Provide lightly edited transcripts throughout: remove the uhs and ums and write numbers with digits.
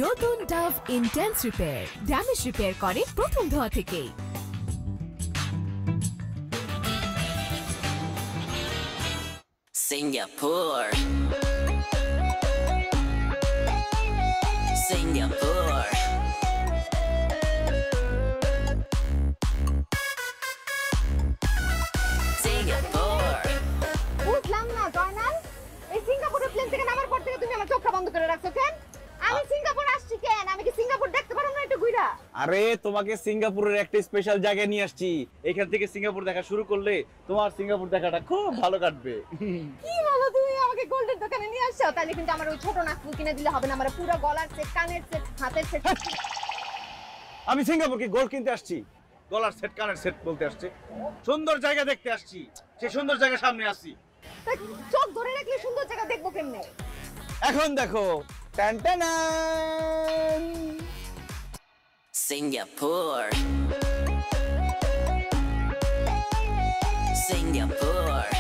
নতুন Dove intense repair, damage repair করে প্রথম ধোয়া থেকেই। Singapore, Singapore. Singapore. বুঝলাম না জয়নাল, এই সিঙ্গাপুরের প্লেন থেকে নামার পর থেকে তুমি আমার চোখটা বন্ধ করে রাখছো কেন? আমি সিঙ্গাপুর আসছি কেন? আমি কি সিঙ্গাপুর দেখতে পারবো না একটু ঘুরা? আরে তোমাকে সিঙ্গাপুরের একটা স্পেশাল জায়গায় নিয়ে আসছি। এখান থেকে সিঙ্গাপুর দেখা শুরু করলে তোমার সিঙ্গাপুর দেখাটা খুব ভালো কাটবে। কি বলো তুমি? আমাকে গোল্ডের দোকানে নিয়ে আসছো? তাহলে কিন্তু আমার ওই ছোট নাকফুল কিনে দিলে হবে না, আমার পুরো গলার সেট, কানের সেট, হাতের সেট। আমি সিঙ্গাপুরকে গোল্ড কিনতে আসছি, গলার সেট কানের সেট বলতে আসছি। সুন্দর জায়গা দেখতে আসছি, সেই সুন্দর জায়গার সামনে আসছি। চোখ ধরে রাখলে সুন্দর জায়গা দেখবো কেমনে? এখন দেখো, টান টানান। Singapore, Singapore.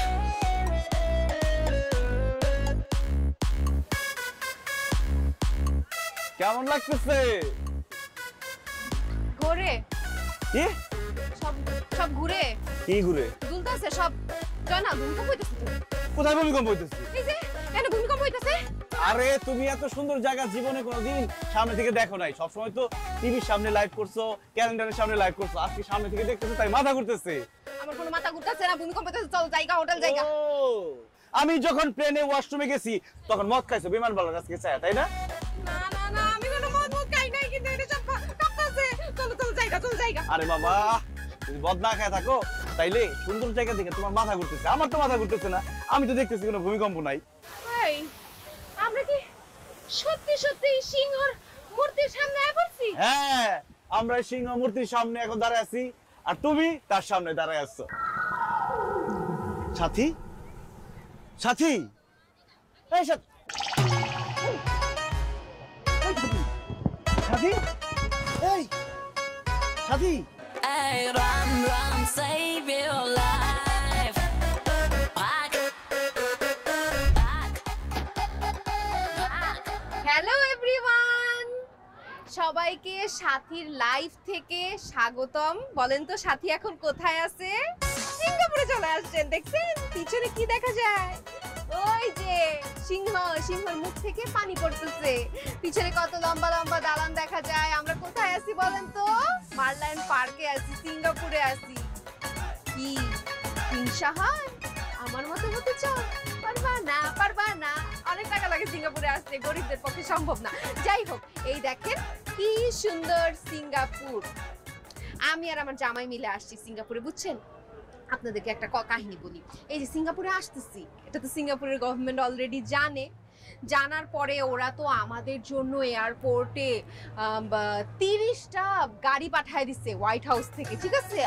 কেমন লাগতেছে? ঘুরে কি সব ঘুরে কি ঘুরে? দুলতাছে সব। জয়নাল, ভূমিকম্প হইতেছে তো? কোথায় ভূমিকম্প হইতেছে? এই যে কেন ভূমিকম্প হইতেছে? আরে তুমি এত সুন্দর জায়গা জীবনে কোনোদিন সামনে থেকে দেখো নাই। সবসময় তো টিভির সামনে লাইভ করছো, ক্যালেন্ডারের সামনে লাইভ করছো, আজকে সামনে থেকে দেখতেছো তাই মাথা ঘুরতেছে। আমার কোনো মাথা ঘুরতেছে না, ভূমিকম্প হইতেছে। চল জায়গা, হোটেল জায়গা। ও, আমি যখন প্লেনে ওয়াশরুমে গেছি তখন মদ খাইছো বিমান বালার কাছে চায়, তাই না? না না না, আমি কোনো মদ খাই নাই, কিন্তু এটা সব কাঁপতাছে। চল চল জায়গা, চল জায়গা। আরে বাবা, যদি মদ না খায় থাকো তাইলে সুন্দর জায়গা দেখে তোমার মাথা ঘুরতেছে, আমার তো মাথা ঘুরতেছে না। আমি তো দেখতেছি কোনো ভূমিকম্প নাই। এই, আমরা কি সত্যি সত্যি সিংহর মূর্তির সামনে পড়ছি? হ্যাঁ, আমরা সিংহ মূর্তির সামনে এখন দাঁড়ায় আছি, আর তুমি তার সামনে দাঁড়ায় আছো। সাথী, সাথী, এই সাথী, সাথী, এই সাথী। Hey, run, run, save your life. Back, back, back. Hello everyone, সবাইকে সাথীর লাইফ থেকে স্বাগতম। বলেন তো সাথী এখন কোথায় আছে? সিঙ্গাপুরে চলে আসছেন। দেখছেন পিছনে কি দেখা যায়? ওই যে সিংহ, সিংহের মুখ থেকে পানি পড়তেছে। পিছনে কত লম্বা লম্বা দালান দেখা যায়। আমরা কোথায় আছি বলেন তো? মারল্যান্ড পার্কে আছি, সিঙ্গাপুরে আছি। কি হিংসা হয়? আমার মতো হতে চাও? পারবা না, পারবা না। অনেক টাকা লাগে সিঙ্গাপুরে আসতে, গরিবদের পক্ষে সম্ভব না। যাই হোক, এই দেখেন কি সুন্দর সিঙ্গাপুর। আমি আর আমার জামাই মিলে আসছি সিঙ্গাপুরে, বুঝছেন? আপনাদেরকে একটা কাহিনী বলি। এই যে সিঙ্গাপুরে আসতেছি, এটা তো সিঙ্গাপুরের গভর্নমেন্ট অলরেডি জানে। জানার পরে ওরা তো আমাদের জন্য এয়ারপোর্টে 30টা গাড়ি পাঠায় দিচ্ছে হোয়াইট হাউস থেকে, ঠিক আছে?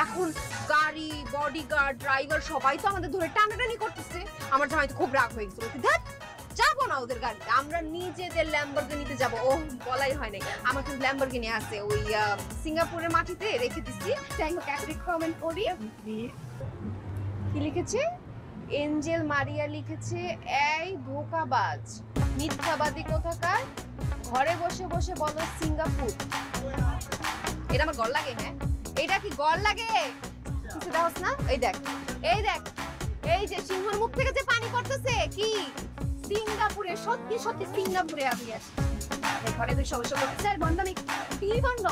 এখন গাড়ি, বডিগার্ড, ড্রাইভার সবাই তো আমাদের ধরে টানাটানি করতেছে। আমার জামাই তো খুব রাগ হয়ে গেছিল, যাবো না ওদের গাড়িতে, আমরা নিজেদের ল্যাম্বরগিনিতে যাবো। ও বলাই হয় নাই, আমার কিন্তু ল্যাম্বরগিনি আছে, ওই সিঙ্গাপুরের মাটিতে রেখে দিচ্ছি। যাই হোক, একটা কমেন্ট করি। কি লিখেছে? এঞ্জেল মারিয়া লিখেছে, এই ধোঁকাবাজ, মিথ্যাবাদী কোথাকার, ঘরে বসে বসে বলো সিঙ্গাপুর। এটা আমার গল লাগে? হ্যাঁ, এটা কি গল লাগে? কিছু দেখাস না? এই দেখ, এই দেখ, এই যে সিংহের মুখ থেকে যে পানি পড়তেছে, কি সিঙ্গাপুরে? সত্যি সত্যি সিঙ্গাপুরে আমি আসি। ঘরে বসে বসে বলতে স্যার বন্দামি, কি বন্ধ?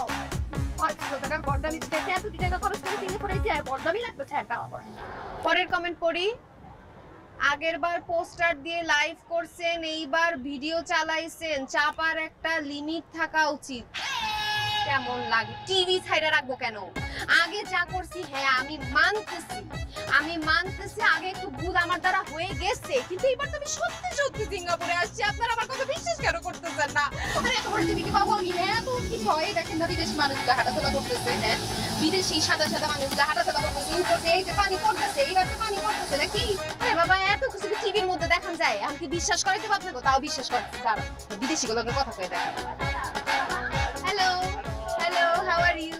পরের কমেন্ট পড়ি। আগের বার পোস্টার দিয়ে লাইভ করছেন, এইবার ভিডিও চালাইছেন, চাপার একটা লিমিট থাকা উচিত। কেমন লাগে? টিভি ছাইড়া রাখবো কেন? আগে যা করছি, হ্যাঁ আমি মানতেছি আগে একটু ভুল আমার দ্বারা হয়ে গেছে, কিন্তু এবার তো আমি সত্যি সত্যি সিঙ্গাপুরে আসছি। আপনারা আমার কথা বিশ্বাস কেন করতেছেন না? ওখানে এত বড় টিভি কি পাবো? হ্যাঁ, তো কি ভয় দেখেন না, বিদেশি মানুষগুলো হাঁটাচলা করতেছে। হ্যাঁ, বিদেশি সাদা সাদা মানুষগুলো হাঁটাচলা করতেছে, উপরে এই যে পানি পড়তেছে, এইবার তো পানি পড়তেছে নাকি? হ্যাঁ বাবা, এত কিছু টিভির মধ্যে দেখান যায়, আমি কি বিশ্বাস করাইতে পারবো? তাও বিশ্বাস করতে পারো। বিদেশি গুলোকে কথা কয়ে দেখেন। Hello, hello, how are you?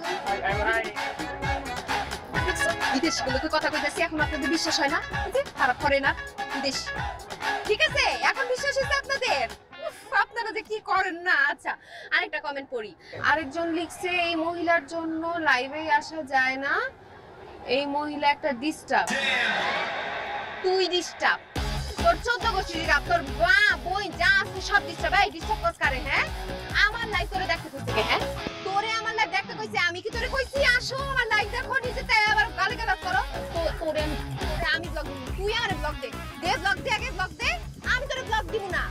বিদেশগুলোকে কথা কইতেছি, এখন আপনাদের বিশ্বাস হয় না? তারা করে না বিদেশ। ঠিক আছে, এখন বিশ্বাস হচ্ছে আপনাদের? আপনারা যে কি করেন না। আচ্ছা আরেকটা কমেন্ট পড়ি। আরেকজন লিখছে এই মহিলার জন্য লাইভে আসা যায় না, এই মহিলা একটা ডিস্টার্ব। তুই ডিস্টার্ব, তোর 14 গোষ্ঠী ডিস্টার্ব, তোর মা বই যা আছে সব ডিস্টার্ব। এই ডিস্টার্ব কস করে? হ্যাঁ আমার লাইভ তোরে দেখতে কইছে কে? হ্যাঁ তোরে আমার লাইভ দেখতে কইছে? আমি কি তোরে কইছি আসো আমার লাইভ দেখো? নিজে তাই আবার গালি গালাজ করো। তো তোরে আমি ব্লগ দিব, তুই আমারে ব্লগ দে। ব্লগ দে, আগে ব্লগ দে, আমি তোরে ব্লগ দিব না।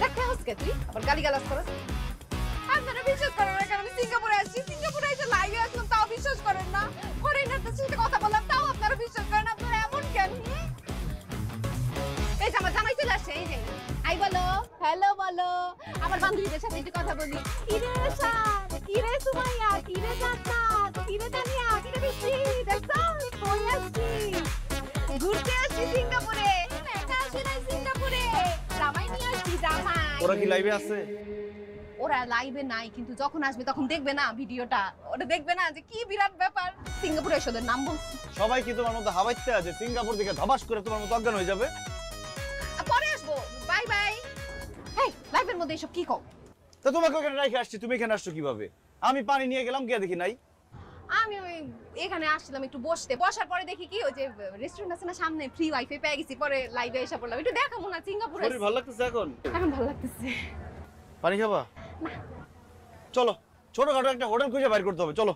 দেখতে হসকে তুই আবার গালি গালাজ করো। আপনারা বিশ্বাস করেন না কারণ আমি সিঙ্গাপুরে আসছি, সিঙ্গাপুরে এসে লাইভে আসলাম তাও বিশ্বাস করেন না। ফরেনারদের সাথে কথা বললাম তাও আপনারা বিশ্বাস করেন। আপনারা এমন কেন? এই যে আমার জামাই চলে আসছে, এই যে আই বলো, হ্যালো বলো। আমার বান্ধবীদের সাথে একটু কথা বলি। কিরে শান, কিরে সুমাইয়া, কিরে জান্নাত, কিরে তানিয়া, কিরে বৃষ্টি, দেখছো কই আসছি? ঘুরতে আসছি সিঙ্গাপুরে। একা আসি না সিঙ্গাপুরে, জামাই নিয়ে আসছি, জামাই। ওরা কি লাইভে আছে? ওরা লাইভে নাই, কিন্তু যখন আসবে তখন দেখবে না ভিডিওটা, ওটা দেখবে না যে কি বিরাট ব্যাপার। সিঙ্গাপুরে এসে ওদের নাম বলছি। সবাই কি তোমার মতো হাওয়াইতে আছে সিঙ্গাপুর দিকে ধবাস করে তোমার মতো অজ্ঞান হয়ে যাবে? পরে আসবো, বাই বাই। হেই লাইভের মধ্যে এসব কি কও? তো তোমাকে ওখানে রেখে আসছি, তুমি এখানে আসছো কিভাবে? আমি পানি নিয়ে গেলাম, কে দেখি নাই। আমি ওই এখানে আসছিলাম একটু বসতে, বসার পরে দেখি কি ওই যে রেস্টুরেন্ট আছে না সামনে, ফ্রি ওয়াইফাই পেয়ে গেছি, পরে লাইভে এসে পড়লাম। একটু দেখাবো না সিঙ্গাপুরে। শরীর ভালো লাগতেছে এখন? এখন ভালো লাগতেছে। পানি খাবা? চলো ছোটখাটো একটা হোটেল খুঁজে বাইর করতে হবে, চলো।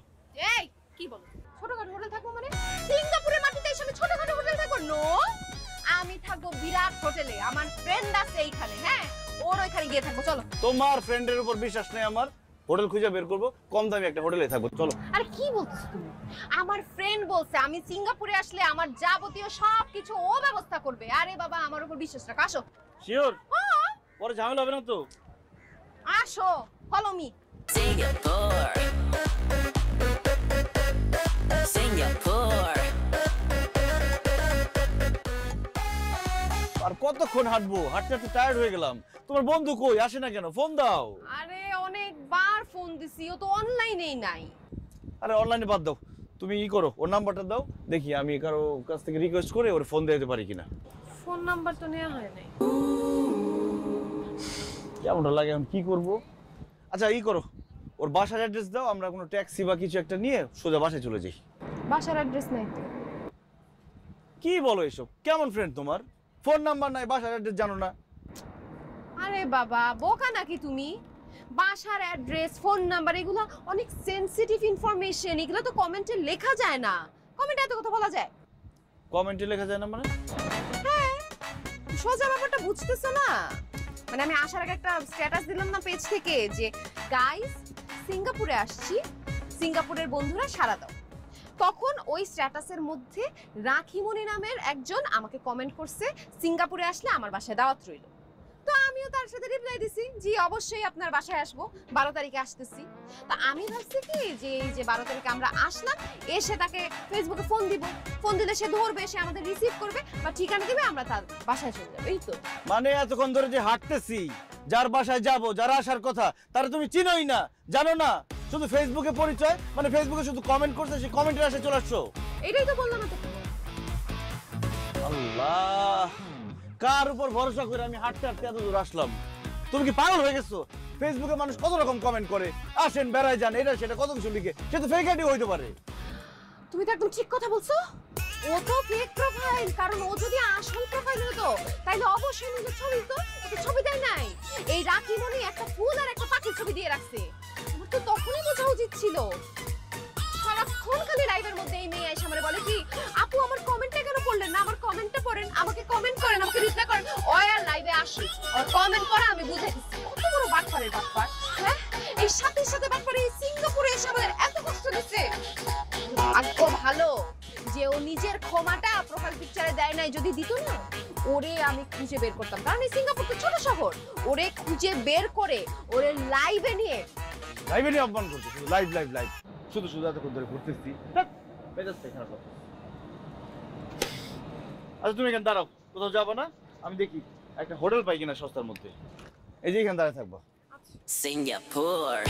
এই কি বলো ছোটখাটো হোটেল থাকবো মানে? সিঙ্গাপুরের মাটিতে এসে আমি ছোটখাটো হোটেল থাকবো? নো, আমি থাকবো বিরাট হোটেলে। আমার ফ্রেন্ড আছে এইখানে, হ্যাঁ ওর ওইখানে গিয়ে থাকবো। চলো। তোমার ফ্রেন্ডের উপর বিশ্বাস নেই আমার, হোটেল খুঁজে বের করবো, কম দামি একটা হোটেলে থাকবো, চলো। আরে কি বলছিস তুমি? আমার ফ্রেন্ড বলছে আমি সিঙ্গাপুরে আসলে আমার যাবতীয় সবকিছু ও ব্যবস্থা করবে। আরে বাবা আমার উপর বিশ্বাস রাখ, আসো। শিওর? হ্যাঁ পরে ঝামেলা হবে না তো? আসো, ফলো মি। Singapore. Singapore. আর কতক্ষণ হাঁটবো? হাঁটতে হাঁটতে টায়ার্ড হয়ে গেলাম। তোমার বন্ধু কই, আসে না কেন? ফোন দাও। আরে অনেকবার ফোন দিছি, ও তো অনলাইনেই নাই। আরে অনলাইনে বাদ দাও, তুমি ই করো, ওর নাম্বারটা দাও, দেখি আমি কারো কাছ থেকে রিকোয়েস্ট করে ওর ফোন দিতে পারি কিনা। ফোন নাম্বার তো নেওয়া হয় নাই। কেমনটা লাগে এখন, কি করব? আচ্ছা ই করো, ওর বাসার অ্যাড্রেস দাও, আমরা কোনো ট্যাক্সি বা কিছু একটা নিয়ে সোজা বাসায় চলে যাই। বাসার অ্যাড্রেস নাই তো। কি বলো এসব? কেমন ফ্রেন্ড তোমার? ফোন নাম্বার নাই, বাসার অ্যাড্রেস জানো না? আরে বাবা বোকা নাকি তুমি? বাসার অ্যাড্রেস, ফোন নাম্বার এগুলো অনেক সেনসিটিভ ইনফরমেশন, এগুলো তো কমেন্টে লেখা যায় না। কমেন্টে এত কথা বলা যায়? কমেন্টে লেখা যায় না মানে? হ্যাঁ সোজা ব্যাপারটা বুঝতেছো না? মানে আমি আসার আগে একটা স্ট্যাটাস দিলাম না পেজ থেকে যে গাইস সিঙ্গাপুরে আসছি, সিঙ্গাপুরের বন্ধুরা সাড়া দাও। তখন ওই স্ট্যাটাসের মধ্যে রাখিমণি নামের একজন আমাকে কমেন্ট করছে সিঙ্গাপুরে আসলে আমার বাসায় দাওয়াত রইল। তো আমিও তার সাথে রিপ্লাই দিছি জি অবশ্যই আপনার বাসায় আসবো, 12 তারিখে আসতেছি। তা আমি ভাবছি কি যে এই যে 12 তারিখে আমরা আসলাম, এসে তাকে ফেসবুকে ফোন দিব, ফোন দিলে সে ধরবে, সে আমাদের রিসিভ করবে বা ঠিকানা দিবে, আমরা তার বাসায় চলে যাবো। এই তো মানে এতক্ষণ ধরে যে হাঁটতেছি, যার বাসায় যাব, যার আসার কথা, তারা তুমি চিনোই না, জানো না, শুধু ফেসবুকে পরিচয়, মানে ফেসবুকে শুধু কমেন্ট করছে, সেই কমেন্টের আসে চলে আসছো। এটাই তো বললাম না তো। আল্লাহ, কার উপর ভরসা করে আমি হাঁটতে হাঁটতে এত দূর আসলাম? তুমি কি পাগল হয়ে গেছো? ফেসবুকে মানুষ কত রকম কমেন্ট করে, আসেন বেড়ায় যান, এটা সেটা কত কিছু লিখে, সে তো ফেক আইডি হইতে পারে। তুমি তো একদম ঠিক কথা বলছো। ও তো ফেক প্রোফাইল, কারণ ও যদি আসল প্রোফাইল হতো তাহলে অবশ্যই নিজের ছবি তো, ও তো ছবি দেয় নাই। এই রাখিমণি একটা ফুল আর একটা পাখির ছবি দিয়ে রাখছে। আমার তো তখনই বোঝা উচিত ছিল। সারাক্ষণ খালি লাইভের মধ্যে এই মেয়ে এসে আমারে বলে কি আপু আমার কমেন্টটা কেন পড়লেন না, আমার কমেন্টটা পড়েন, আমাকে কমেন্ট করেন, আমাকে রিপ্লাই করেন। ওই আর লাইভে আসি, ওর কমেন্ট পড়া আমি বুঝে দিচ্ছি কত বড় বাটপারের বাটপার। হ্যাঁ এই সাথে সাথে বাটপার এই সিঙ্গাপুরে এসে আমাদের এত কষ্ট দিচ্ছে। ভাগ্য ভালো যে ও নিজের ক্ষমাটা প্রোফাইল পিকচারে দেয় নাই, যদি দিত না ওরে আমি খুঁজে বের করতাম। কারণ এই সিঙ্গাপুর তো ছোট শহর, ওরে খুঁজে বের করে ওরে লাইভে নিয়ে অপমান করছে, শুধু লাইভ লাইভ লাইভ, শুধু শুধু এতক্ষণ ধরে ঘুরতেছি। আচ্ছা তুমি এখানে দাঁড়াও, কোথাও যাবো না, আমি দেখি একটা হোটেল পাই কিনা সস্তার মধ্যে। এই যে এখানে দাঁড়িয়ে থাকবো। Singapore.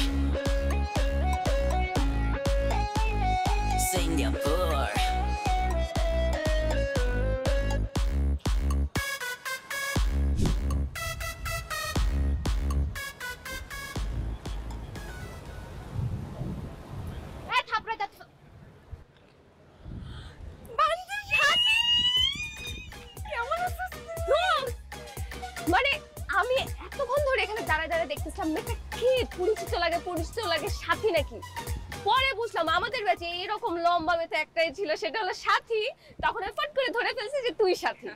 Singapore. দেখতেছিলাম মেয়েটা কি পরিচিত লাগে সাথী নাকি। পরে বুঝলাম আমাদের ব্যাচে এরকম লম্বা মেয়ে একটাই ছিল, সেটা হলো সাথী। তখন আমি ফট করে ধরে ফেলছি যে তুই সাথী।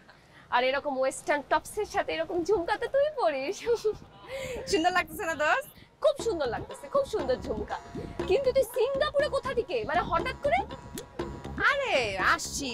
আর এরকম ওয়েস্টার্ন টপসের সাথে এরকম ঝুমকাতে তুই পরিস। সুন্দর লাগতেছে না দোস্ত? খুব সুন্দর লাগতেছে, খুব সুন্দর ঝুমকা। কিন্তু তুই সিঙ্গাপুরে কোথা থেকে, মানে হঠাৎ করে? আরে আসছি